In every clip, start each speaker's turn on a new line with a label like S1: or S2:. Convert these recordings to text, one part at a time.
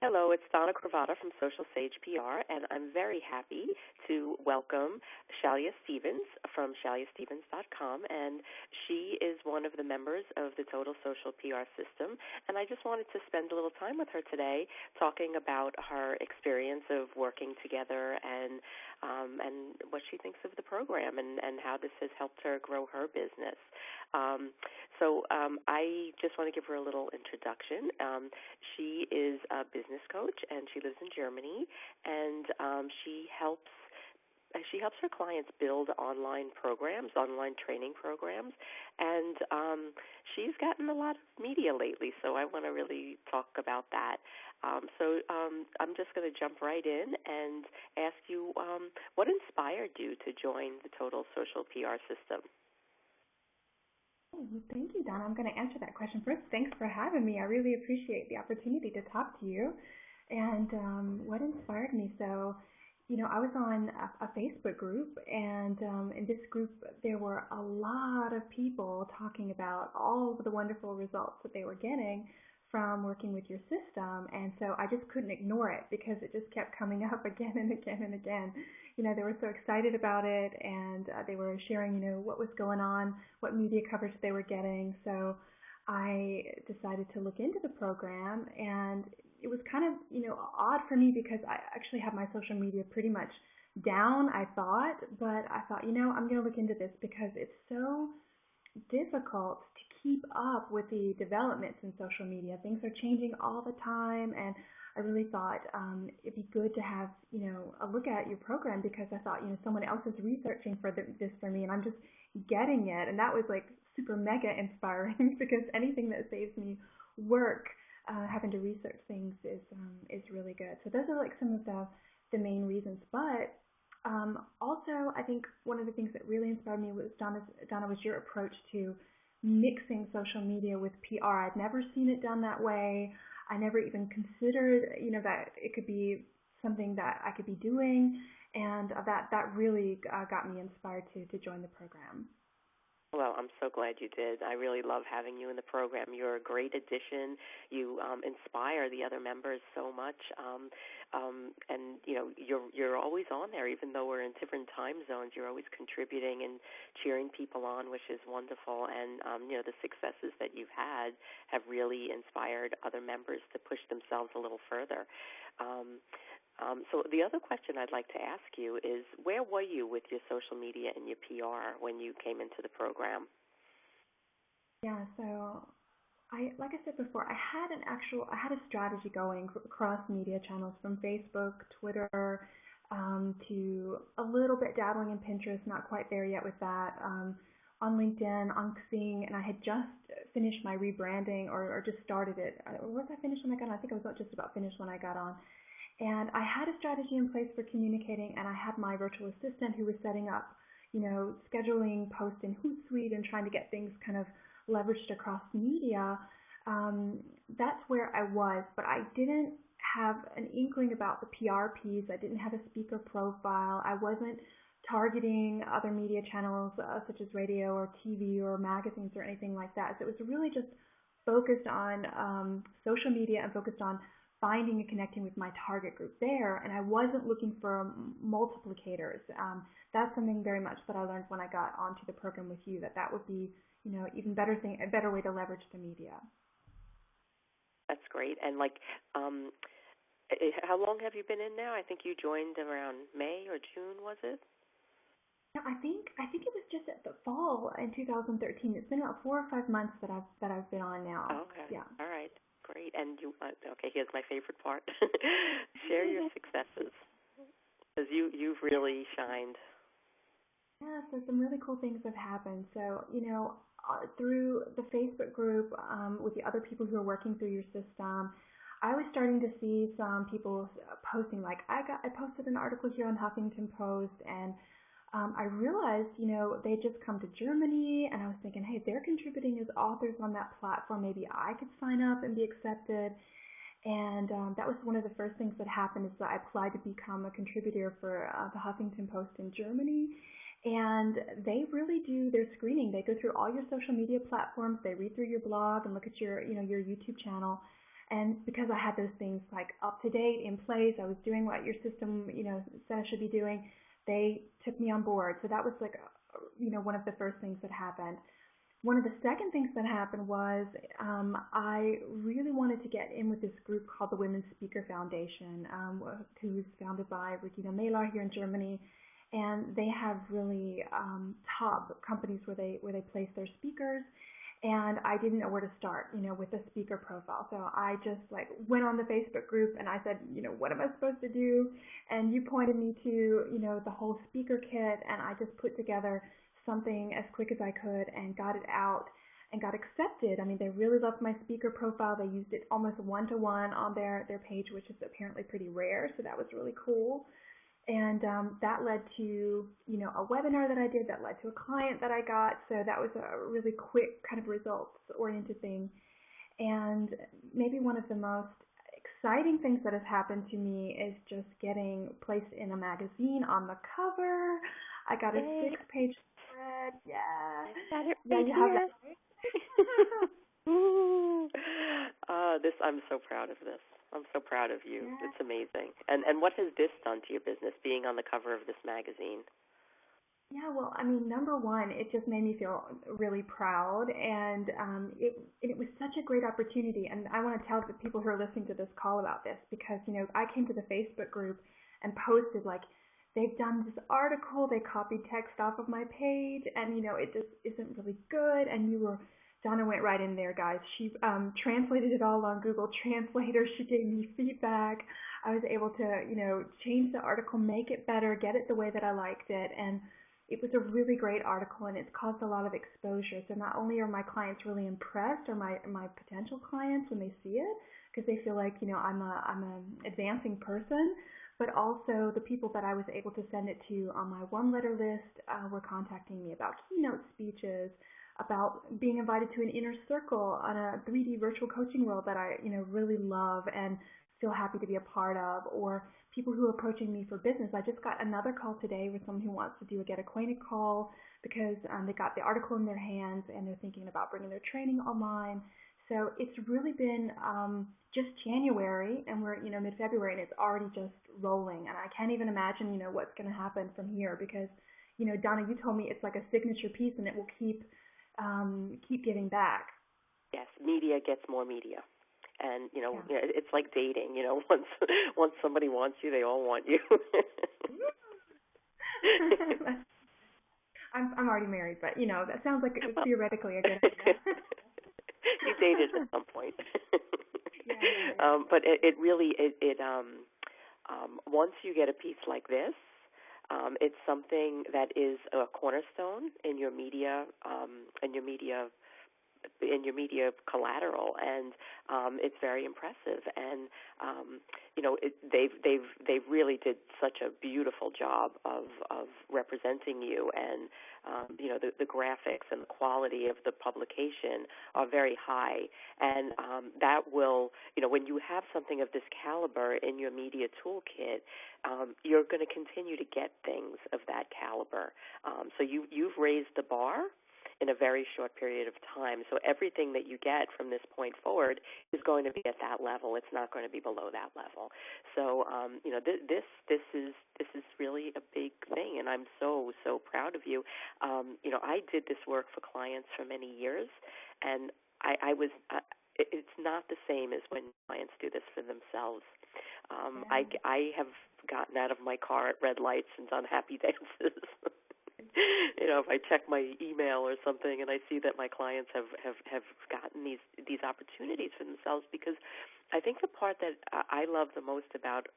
S1: Hello, it's Donna Cravata from Social Sage PR, and I'm very happy to welcome Shailia Stevens from ShailiaStevens.com, and she is one of the members of the Total Social PR system, and I just wanted to spend a little time with her today talking about her experience of working together and what she thinks of the program and how this has helped her grow her business. I just want to give her a little introduction. She is a business coach, and she lives in Germany, and she helps her clients build online programs, online training programs, and she's gotten a lot of media lately, so I want to really talk about that. I'm just going to jump right in and ask you what inspired you to join the Total Social PR system?
S2: Well, thank you, Donna. I'm going to answer that question first. Thanks for having me. I really appreciate the opportunity to talk to you. And what inspired me? I was on a Facebook group, and in this group, there were a lot of people talking about all of the wonderful results that they were getting from working with your system. And so I just couldn't ignore it because it just kept coming up again and again and again. They were so excited about it, and they were sharing, what was going on, what media coverage they were getting. So I decided to look into the program, and it was kind of, odd for me because I actually have my social media pretty much down, I thought, but I thought, I'm going to look into this because it's so difficult to keep up with the developments in social media. Things are changing all the time, and I really thought it'd be good to have, a look at your program because I thought, someone else is researching for this for me, and I'm just getting it, and that was like super mega inspiring because anything that saves me work, having to research things is really good. So those are like some of the main reasons, but also, I think one of the things that really inspired me was, Donna, was your approach to mixing social media with PR. I'd never seen it done that way. I never even considered, that it could be something that I could be doing, and that really got me inspired to join the program.
S1: Well, I'm so glad you did. I really love having you in the program. You're a great addition. You inspire the other members so much, and you're always on there, even though we're in different time zones. You're always contributing and cheering people on, which is wonderful. And the successes that you've had have really inspired other members to push themselves a little further. So the other question I'd like to ask you is, where were you with your social media and your PR when you came into the program?
S2: Yeah, so like I said before, I had a strategy going across media channels from Facebook, Twitter, to a little bit dabbling in Pinterest, not quite there yet with that, on LinkedIn, on Xing, and I had just finished my rebranding or just started it. Was I finished when I got on? I think I was just about finished when I got on. And I had a strategy in place for communicating, and I had my virtual assistant who was setting up, scheduling posts in Hootsuite and trying to get things kind of leveraged across media. That's where I was, but I didn't have an inkling about the PR piece. I didn't have a speaker profile. I wasn't targeting other media channels such as radio or TV or magazines or anything like that. So it was really just focused on social media and focused on finding and connecting with my target group there, and I wasn't looking for multiplicators. That's something very much that I learned when I got onto the program with you, that would be, even better thing, a better way to leverage the media.
S1: That's great. And how long have you been in now? I think you joined around May or June, was it?
S2: No, I think it was just at the fall in 2013. It's been about 4 or 5 months that I've been on now.
S1: Okay.
S2: Yeah.
S1: All right. Great. And okay, here's my favorite part. Share your successes, because you've really shined.
S2: Yeah, so some really cool things have happened. So, through the Facebook group, with the other people who are working through your system, I was starting to see some people posting, like I posted an article here on Huffington Post, and I realized, they just come to Germany, and I was thinking, hey, they're contributing as authors on that platform. Maybe I could sign up and be accepted. And that was one of the first things that happened, is that I applied to become a contributor for the Huffington Post in Germany. And they really do their screening. They go through all your social media platforms. They read through your blog and look at your, your YouTube channel. And because I had those things like up to date in place, I was doing what your system, said I should be doing. They took me on board. So that was like, one of the first things that happened. One of the second things that happened was I really wanted to get in with this group called the Women's Speaker Foundation, who's founded by Regina Mailar here in Germany, and they have really top companies where they place their speakers. And I didn't know where to start, with a speaker profile. So I just like went on the Facebook group and I said, what am I supposed to do? And you pointed me to, the whole speaker kit, and I just put together something as quick as I could and got it out and got accepted. I mean, they really loved my speaker profile. They used it almost one-to-one on their page, which is apparently pretty rare. So that was really cool. And that led to, a webinar that I did that led to a client that I got. So that was a really quick kind of results-oriented thing. And maybe one of the most exciting things that has happened to me is just getting placed in a magazine on the cover. I got a 6-page spread. Yeah.
S1: Got it
S2: Yeah, you have that.
S1: Ooh. I'm so proud of this. I'm so proud of you. Yeah. It's amazing. And what has this done to your business, being on the cover of this magazine?
S2: Yeah, well, I mean, number one, it just made me feel really proud, and it was such a great opportunity. And I want to tell the people who are listening to this call about this because, I came to the Facebook group and posted, like, they've done this article, they copied text off of my page, and, it just isn't really good. And Donna went right in there, guys. She translated it all on Google Translator. She gave me feedback. I was able to, change the article, make it better, get it the way that I liked it. And it was a really great article, and it's caused a lot of exposure. So not only are my clients really impressed, or my potential clients when they see it, because they feel like, I'm an advancing person, but also the people that I was able to send it to on my one-letter list were contacting me about keynote speeches, about being invited to an inner circle on a 3D virtual coaching world that I, really love and feel happy to be a part of, or people who are approaching me for business. I just got another call today with someone who wants to do a get acquainted call because they got the article in their hands and they're thinking about bringing their training online. So it's really been just January, and we're, mid-February, and it's already just rolling. And I can't even imagine, what's going to happen from here because, Donna, you told me it's like a signature piece and it will keep giving back.
S1: Yes, media gets more media. And, it's like dating, once somebody wants you, they all want you.
S2: I'm already married, but, that sounds like theoretically a good idea.
S1: You dated at some point.
S2: Yeah.
S1: But it really, once you get a piece like this, it's something that is a cornerstone in your media, collateral, and it's very impressive. And they've really did such a beautiful job of representing you, and the graphics and the quality of the publication are very high, and that will, when you have something of this caliber in your media toolkit, you're going to continue to get things of that caliber. So you've raised the bar in a very short period of time. So everything that you get from this point forward is going to be at that level. It's not going to be below that level. So this is really a big thing, and I'm so proud of you. I did this work for clients for many years, and it's not the same as when clients do this for themselves. I have gotten out of my car at red lights and done happy dances. If I check my email or something and I see that my clients have gotten these opportunities for themselves, because I think the part that I love the most about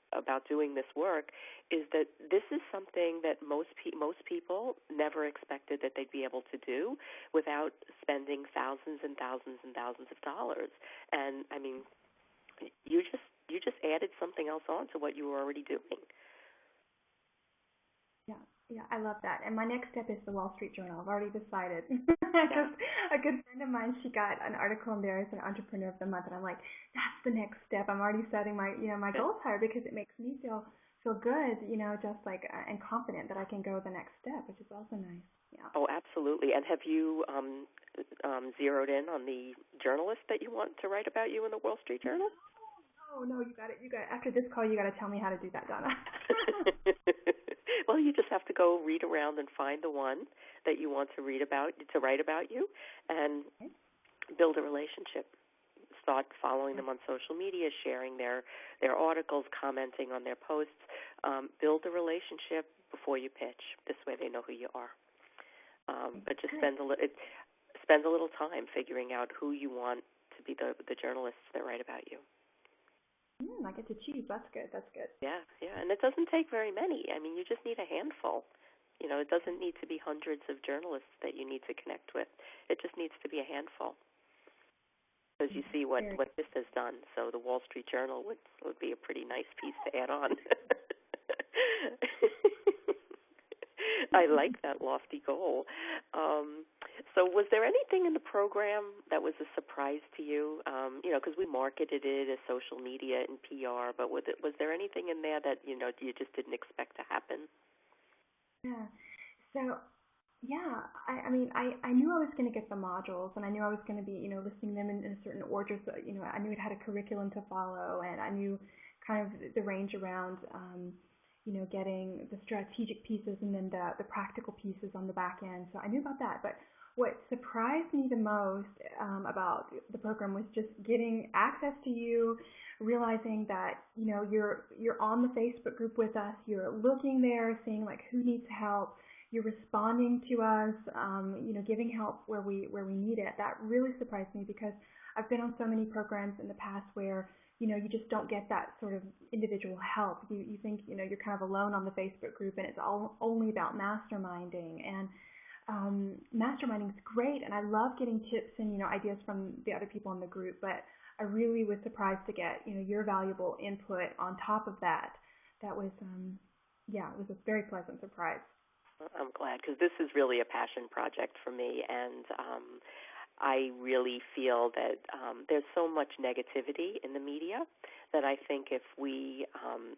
S1: doing this work is that this is something that most people never expected that they'd be able to do without spending thousands and thousands and thousands of dollars. And I mean, you just added something else on to what you were already doing.
S2: Yeah, I love that. And my next step is the Wall Street Journal. I've already decided. Just a good friend of mine, she got an article in there as an Entrepreneur of the Month, and I'm like, that's the next step. I'm already setting my my goals higher because it makes me feel good, just like and confident that I can go the next step, which is also nice. Yeah.
S1: Oh, absolutely. And have you zeroed in on the journalist that you want to write about you in the Wall Street Journal?
S2: No, you got it. After this call, you got to tell me how to do that, Donna.
S1: Well, you just have to go read around and find the one that you want to write about you, and
S2: Okay.
S1: build a relationship. Start following them on social media, sharing their articles, commenting on their posts. Build a relationship before you pitch. This way, they know who you are. But just spend a little time figuring out who you want to be the journalists that write about you.
S2: I get to choose. That's good.
S1: Yeah, and it doesn't take very many. I mean, you just need a handful. It doesn't need to be hundreds of journalists that you need to connect with. It just needs to be a handful. Because you see what this has done. So the Wall Street Journal would be a pretty nice piece to add on. I like that lofty goal. So was there anything in the program that was a surprise to you? Because we marketed it as social media and PR, but was there anything in there that, you just didn't expect to happen?
S2: Yeah. So, yeah, I mean, I knew I was going to get the modules, and I knew I was going to be, listing them in a certain order. So, I knew it had a curriculum to follow, and I knew kind of the range around, getting the strategic pieces and then the practical pieces on the back end. So I knew about that. But what surprised me the most about the program was just getting access to you, realizing that you're on the Facebook group with us, you're looking there, seeing like who needs help, you're responding to us, giving help where we need it. That really surprised me because I've been on so many programs in the past where you just don't get that sort of individual help. You think you're kind of alone on the Facebook group and it's all only about masterminding, and masterminding is great, and I love getting tips and ideas from the other people in the group, but I really was surprised to get your valuable input on top of that. That was it was a very pleasant surprise.
S1: I'm glad, because this is really a passion project for me, and I really feel that there's so much negativity in the media that I think if we,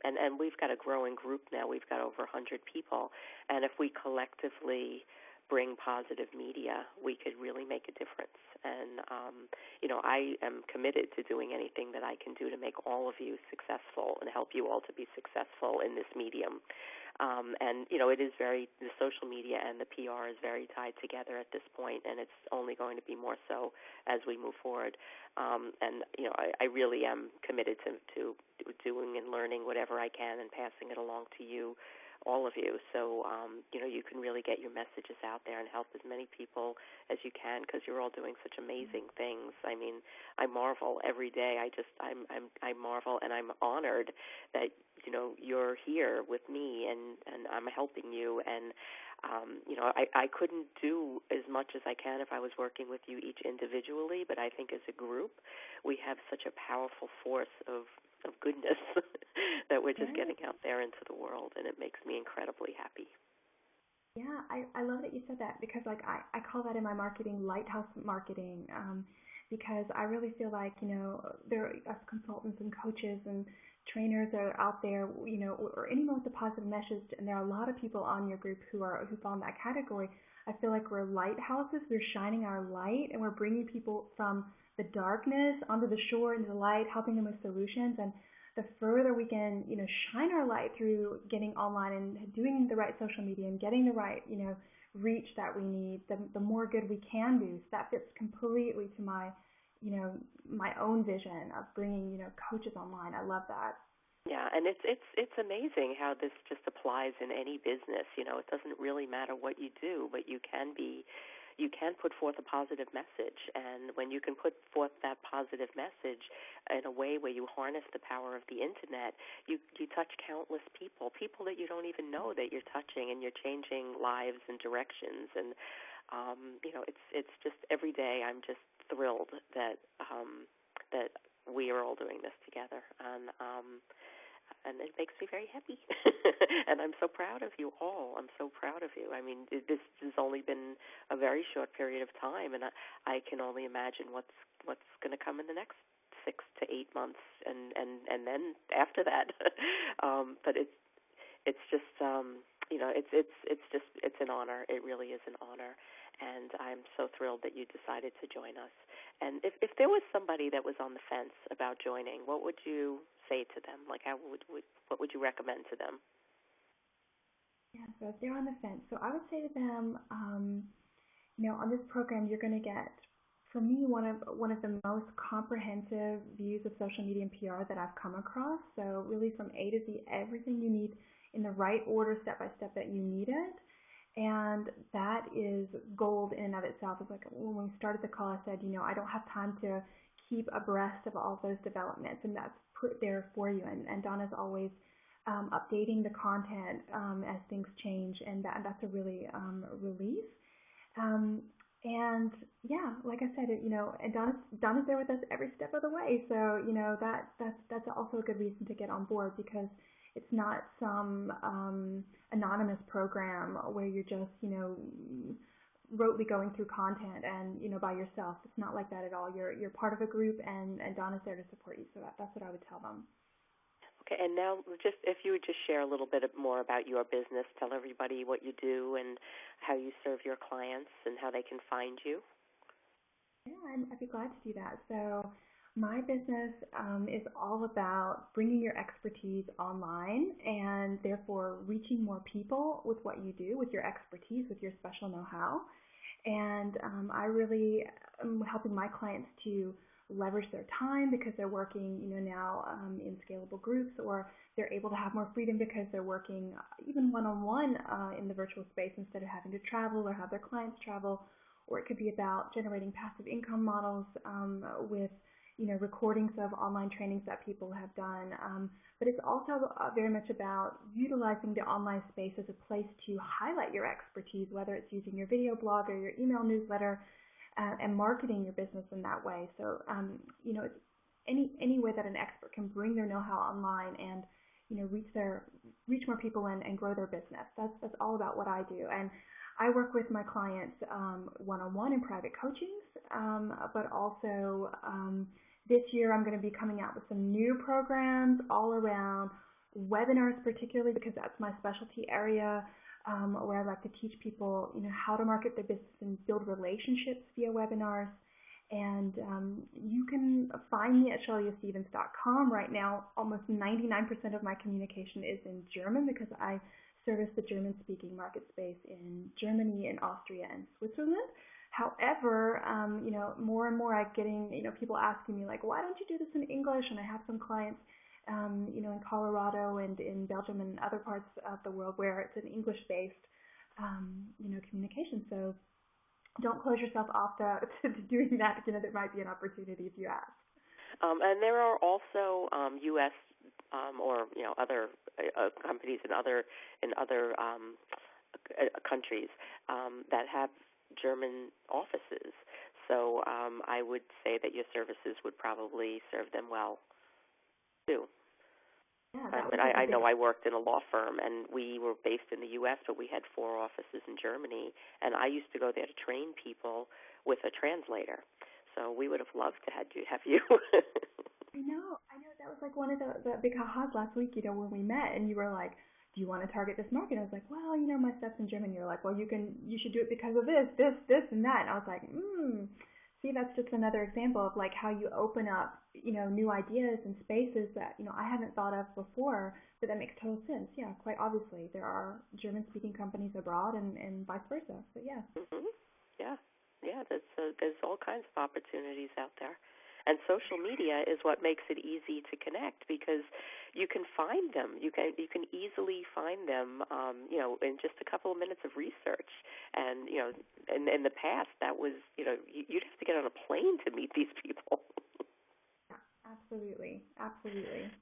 S1: and we've got a growing group now, we've got over 100 people, and if we collectively bring positive media, we could really make a difference. And, I am committed to doing anything that I can do to make all of you successful and help you all to be successful in this medium. It is the social media and the PR is very tied together at this point, and it's only going to be more so as we move forward. I really am committed to doing and learning whatever I can and passing it along to you, all of you, so you can really get your messages out there and help as many people as you can, because you're all doing such amazing things. I mean, I marvel every day. I marvel, and I'm honored that you're here with me and I'm helping you, and I couldn't do as much as I can if I was working with you each individually, but I think as a group we have such a powerful force of goodness that we're just getting out there into the world, and it makes me incredibly happy.
S2: Yeah, I love that you said that, because like I call that in my marketing lighthouse marketing, because I really feel like there are us consultants and coaches and trainers that are out there, or anyone with a positive message, and there are a lot of people on your group who fall in that category. I feel like we're lighthouses. We're shining our light, and we're bringing people from the darkness onto the shore into the light, helping them with solutions. And the further we can, shine our light through getting online and doing the right social media and getting the right, reach that we need, the more good we can do. So that fits completely to my own vision of bringing, coaches online. I love that.
S1: Yeah, and it's amazing how this just applies in any business. It doesn't really matter what you do, but you can put forth a positive message, and when you can put forth that positive message in a way where you harness the power of the internet, you touch countless people that you don't even know that you're touching, and you're changing lives and directions. And it's just every day I'm just thrilled that we are all doing this together, and it makes me very happy. And I'm so proud of you all. I'm so proud of you. I mean, this has only been a very short period of time, and I can only imagine what's going to come in the next 6 to 8 months, and then after that. But it's just it's an honor. It really is an honor, and I'm so thrilled that you decided to join us. And if there was somebody that was on the fence about joining, what would you say to them? Like, what would you recommend to them?
S2: Yeah, so if they're on the fence, so I would say to them, on this program, you're going to get, for me, one of the most comprehensive views of social media and PR that I've come across. So really, from A to Z, everything you need in the right order, step by step, that you need it. And that is gold in and of itself. It's like when we started the call, I said, I don't have time to keep abreast of all those developments, and that's put there for you. And Donna's always updating the content as things change, and that's a really relief. Um, and yeah, like I said, and Donna's there with us every step of the way. So that's also a good reason to get on board, because it's not some anonymous program where you're just rotely going through content and by yourself. It's not like that at all. You're part of a group, and Donna's there to support you. So that's what I would tell them.
S1: Okay, and now just if you would just share a little bit more about your business, tell everybody what you do and how you serve your clients and how they can find you.
S2: Yeah, I'd be glad to do that. So my business is all about bringing your expertise online and therefore reaching more people with what you do, with your expertise, with your special know-how. And I really am helping my clients to leverage their time because they're working, now in scalable groups, or they're able to have more freedom because they're working even one-on-one in the virtual space instead of having to travel or have their clients travel. Or it could be about generating passive income models with, recordings of online trainings that people have done. But it's also very much about utilizing the online space as a place to highlight your expertise, whether it's using your video blog or your email newsletter, and marketing your business in that way. So, it's any way that an expert can bring their know-how online and, reach more people and grow their business. That's all about what I do. And I work with my clients one-on-one in private coachings, but also this year I'm going to be coming out with some new programs all around webinars, particularly because that's my specialty area, where I like to teach people, how to market their business and build relationships via webinars. And you can find me at ShailiaStevens.com. Right now, almost 99% of my communication is in German because I service the German-speaking market space in Germany and Austria and Switzerland. However, more and more I'm getting, people asking me like, why don't you do this in English? And I have some clients, in Colorado and in Belgium and other parts of the world where it's an English-based, communication. So don't close yourself off to doing that. There might be an opportunity if you ask.
S1: And there are also U.S. Or other companies in other countries that have German offices. So I would say that your services would probably serve them well too.
S2: Yeah,
S1: I know I worked in a law firm, and we were based in the U.S., but we had 4 offices in Germany, and I used to go there to train people with a translator. So we would have loved to have you.
S2: I know. That was like one of the big ha-has last week, when we met, and you were like, do you want to target this market? I was like, well, my stuff's in German. You're like, well, you should do it because of this, and that. And I was like, see, that's just another example of like how you open up, new ideas and spaces that, I haven't thought of before, but that makes total sense. Yeah, quite obviously. There are German-speaking companies abroad and vice versa. So, yeah.
S1: Mm-hmm. Yeah, there's all kinds of opportunities out there. And social media is what makes it easy to connect because you can find them. You can easily find them, in just a couple of minutes of research. And in the past, that was, you'd have to get on a plane to meet these people.
S2: Absolutely.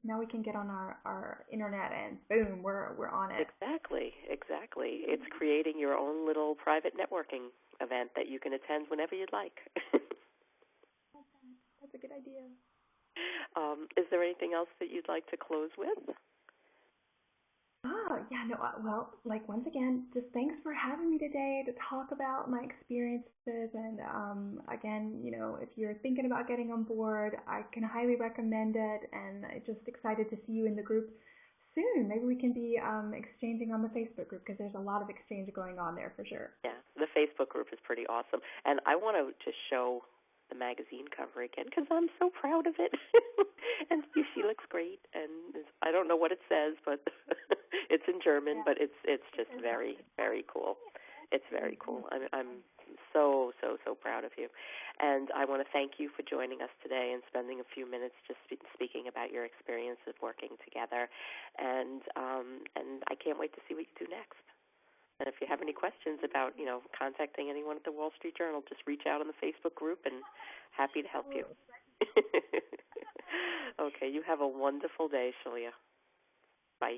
S2: Now we can get on our internet and boom, we're on it.
S1: Exactly. It's creating your own little private networking event that you can attend whenever you'd like.
S2: That's a good idea.
S1: Is there anything else that you'd like to close with?
S2: Well, like once again, just thanks for having me today to talk about my experiences. And again, if you're thinking about getting on board, I can highly recommend it. And I'm just excited to see you in the group soon. Maybe we can be exchanging on the Facebook group because there's a lot of exchange going on there for sure.
S1: Yeah, the Facebook group is pretty awesome. And I want to just show the magazine cover again because I'm so proud of it. And she looks great. And I don't know what it says, but it's in German, but it's just very, very cool. It's very cool. I'm so proud of you. And I want to thank you for joining us today and spending a few minutes just speaking about your experience of working together. And I can't wait to see what you do next. And if you have any questions about, contacting anyone at the Wall Street Journal, just reach out on the Facebook group and happy to help you. Okay, you have a wonderful day, Shailia. Bye.